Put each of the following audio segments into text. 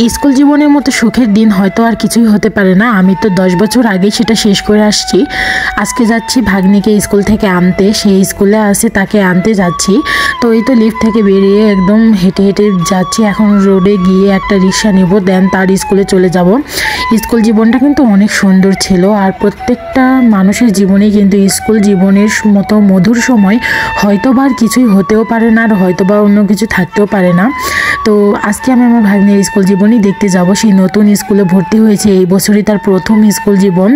School জীবনের মতো সুখের দিন হয়তো আর কিছুই হতে পারে না। আমি তো 10 বছর আগেই সেটা শেষ করে আসছি। আজকে যাচ্ছি ভাগ্নিকে স্কুল থেকে আনতে, সেই স্কুলে আছে তাকে আনতে যাচ্ছি। তো এই তো লিফট থেকে বেরিয়ে একদম হেঁটে হেঁটে যাচ্ছি। এখন রোডে গিয়ে একটা রিক্সা নেব, দেন তার স্কুলে চলে যাব। স্কুল জীবনটা কিন্তু অনেক সুন্দর ছিল, আর প্রত্যেকটা মানুষের জীবনে কিন্তু স্কুল জীবনের মতো মধুর সময় হয়তো বা আর কিছুই হতেও পারে না, আর হয়তো বা অন্য কিছু থাকতেও পারে না। তো আজকে আমি আমার ভাগ্নের স্কুল জীবনই দেখতে যাব। সেই নতুন স্কুলে ভর্তি হয়েছে, এই বছরই তার প্রথম স্কুল জীবন।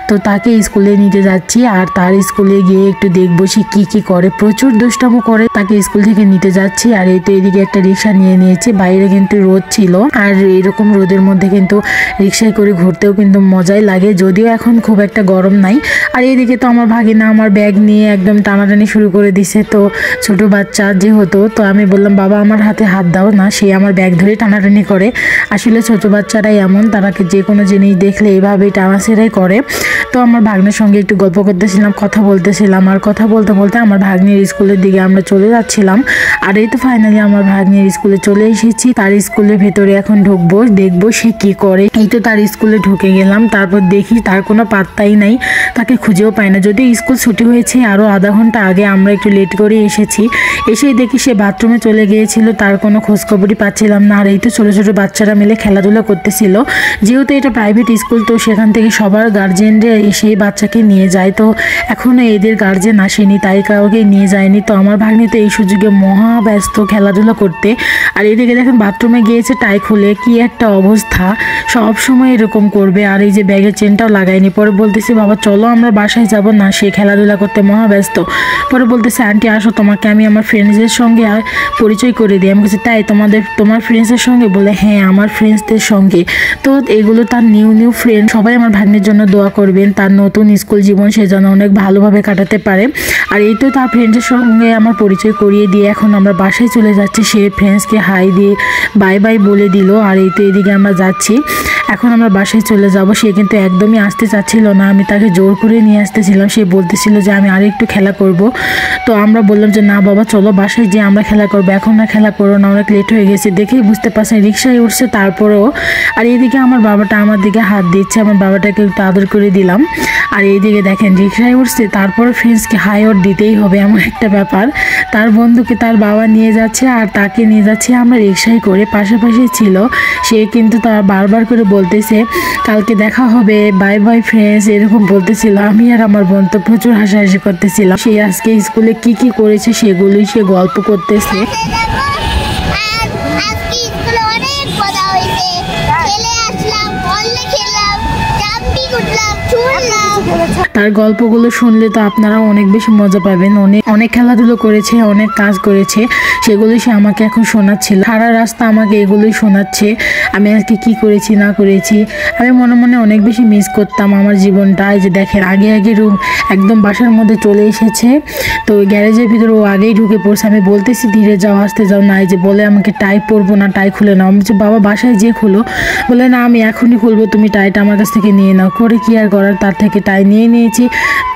তো তাকে স্কুলে নিতে যাচ্ছি, আর তার স্কুলে গিয়ে একটু দেখবো সে কী করে। প্রচুর দুষ্টামো করে, তাকে স্কুল থেকে নিতে যাচ্ছি। আর এই তো এদিকে একটা রিক্সা নিয়ে নিয়েছি। বাইরে কিন্তু রোদ ছিল, আর এরকম রোদের মধ্যে কিন্তু রিক্সায় করে ঘুরতেও কিন্তু মজাই লাগে, যদিও এখন খুব একটা গরম নাই। আর এইদিকে তো আমার ভাগিনা আমার ব্যাগ নিয়ে একদম টানাটানি শুরু করে দিছে। তো ছোট বাচ্চা যেহেতু, তো আমি বললাম বাবা আমার হাতে হাত দাও না, সে আমার ব্যাগ ধরে টানাটানি করে। আসলে ছোট বাচ্চারাই এমন, তারাকে যে কোনো জিনিস দেখলে এইভাবেই টানাছেড়াই করে। তো আমার ভাগ্নের সঙ্গে একটু গল্প করতেছিলাম, কথা বলতেছিলাম, আর কথা বলতে বলতে আমার ভাগ্নের স্কুলের দিকে আমরা চলে যাচ্ছিলাম। আর এই তো ফাইনালি আমার ভাগ্নের স্কুলে চলে এসেছি। তার স্কুলের ভেতরে এখন ঢুকবো, দেখবো সে কি করে। এই তো তার স্কুলে ঢুকে গেলাম। তারপর দেখি তার কোনো পাত্তাই নাই, তাকে খুঁজেও পাই না। যদিও স্কুল ছুটি হয়েছে আরও আধা ঘন্টা আগে, আমরা একটু লেট করে এসেছি। এসেই দেখি সে বাথরুমে চলে গিয়েছিল, তার কোনো খোঁজখবরই পাচ্ছিলাম না। আর এই তো ছোটো ছোটো বাচ্চারা মিলে খেলাধুলা করতেছিল। যেহেতু এটা প্রাইভেট স্কুল, তো সেখান থেকে সবার গার্জেনরা সেই বাচ্চাকে নিয়ে যায়। তো এখনও এদের গার্জেন আসেনি, তাই কাউকে নিয়ে যায়নি। তো আমার ভাগ্নি তো এই সুযোগে মহা ব্যস্ত খেলাধুলা করতে। আর এদিকে দেখেন বাথরুমে গিয়েছে টাই খুলে, কি একটা অবস্থা। সব সময় এরকম করবে। আর এই যে ব্যাগের চেনটাও লাগায়নি। পরে বলতেছে বাবা চলো আমরা বাসায় যাব না, সে খেলাধুলা করতে মহা ব্যস্ত। পরে বলতেছে আন্টি আসো, তোমাকে আমি আমার ফ্রেন্ডসদের সঙ্গে পরিচয় করে দিই। আমি বলছি তাই তোমার ফ্রেন্ডসের সঙ্গে? বলে হ্যাঁ আমার ফ্রেন্ডসদের সঙ্গে। তো এগুলো তার নিউ ফ্রেন্ড। সবাই আমার ভাগ্নের জন্য দোয়া করবেন, তার নতুন স্কুল জীবন সে যেন অনেক ভালোভাবে কাটাতে পারে। আর এই তো তার ফ্রেন্ডসের সঙ্গে আমার পরিচয় করিয়ে দিয়ে এখন আমরা বাসায় চলে যাচ্ছি। সে ফ্রেন্ডসকে হাই দিয়ে বাই বাই বলে দিল। আর এই তো এদিকে আমরা যাচ্ছি, এখন আমরা বাসায় চলে যাব। সে কিন্তু একদমই আসতে চাচ্ছিল না, আমি তাকে জোর করে নিয়ে আসতেছিলাম। সে বলতেছিল যে আমি আর একটু খেলা করব। তো আমরা বললাম যে না বাবা চলো বাসায় যে আমরা খেলা করবো, এখন না খেলা করো না, অনেক লেট হয়ে গেছে। দেখেই বুঝতে পারছেন রিক্সায় উঠছে তারপরেও। আর এইদিকে আমার বাবাটা আমার দিকে হাত দিচ্ছে, আমার বাবাটাকে একটু আদর করে দিলাম। আর এইদিকে দেখেন রিক্সায় উঠছে, তারপরে ফ্রেন্ডসকে হাই ওর দিতেই হবে, এমন একটা ব্যাপার। তার বন্ধুকে তার বাবা নিয়ে যাচ্ছে, আর তাকে নিয়ে যাচ্ছে আমরা রিক্সায় করে। পাশাপাশি ছিল, সে কিন্তু তার বারবার করে বলতেছে কালকে দেখা হবে, বাই বাই ফ্রেন্ডস, এরকম বলতেছিল। আমি আর আমার বোন তো প্রচুর হাসাহাসি করতেছিলাম। সে আজকে স্কুলে কি করেছে সেগুলোই সে গল্প করতেছে। তার গল্পগুলো শুনলে তো আপনারা অনেক বেশি মজা পাবেন। অনেক খেলাধুলো করেছে, অনেক কাজ করেছে, সেগুলোই সে আমাকে এখন শোনাচ্ছিল। সারা রাস্তা আমাকে এগুলোই শোনাচ্ছে, আমি আজকে কি করেছি না করেছি। আমি মনে মনে অনেক বেশি মিস করতাম আমার জীবনটা। এই যে দেখেন আগে রুম একদম বাসার মধ্যে চলে এসেছে। তো গ্যারেজের ভিতরে ও আগেই ঢুকে পড়ছে। আমি বলতেছি ধীরে যাও, আসতে যাও না। এই যে বলে আমাকে টাই পরবো না, টাই খুলে নাও। আমি বলছি বাবা বাসায় যে খুলো। বলে না আমি এখনই খুলবো, তুমি টাইটা আমার কাছ থেকে নিয়ে নাও। করে কি আর করার, তার থেকে টাই নিয়ে নিয়েছি।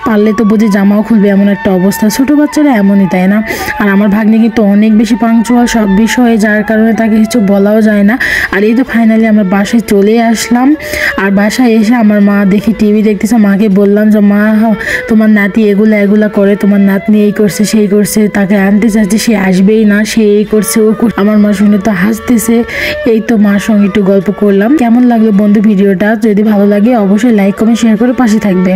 পারলে তো বুঝে জামাও খুলবে, এমন একটা অবস্থা। ছোটো বাচ্চারা এমনই, তাই না? আর আমার ভাগ্নি কিন্তু অনেক বেশি পাংচুয়াল সব বিষয়ে, যার কারণে তাকে কিছু বলাও যায় না। আর এই তো ফাইনালি আমরা বাসায় চলে আসলাম। আর বাসায় এসে আমার মা দেখি টিভি দেখতেছে। মাকে বললাম যে মা তোমার নাতি এগুলা করে, তোমার নাতনি এই করছে সেই করছে, তাকে আনতে চাচ্ছে, সে আসবেই না, সে এই করছে ও। আমার মা শুনে তো হাসতেছে। এই তো মার সঙ্গে একটু গল্প করলাম। কেমন লাগলো বন্ধু ভিডিওটা? যদি ভালো লাগে অবশ্যই লাইক কমেন্ট শেয়ার করে পাশে থাকবে।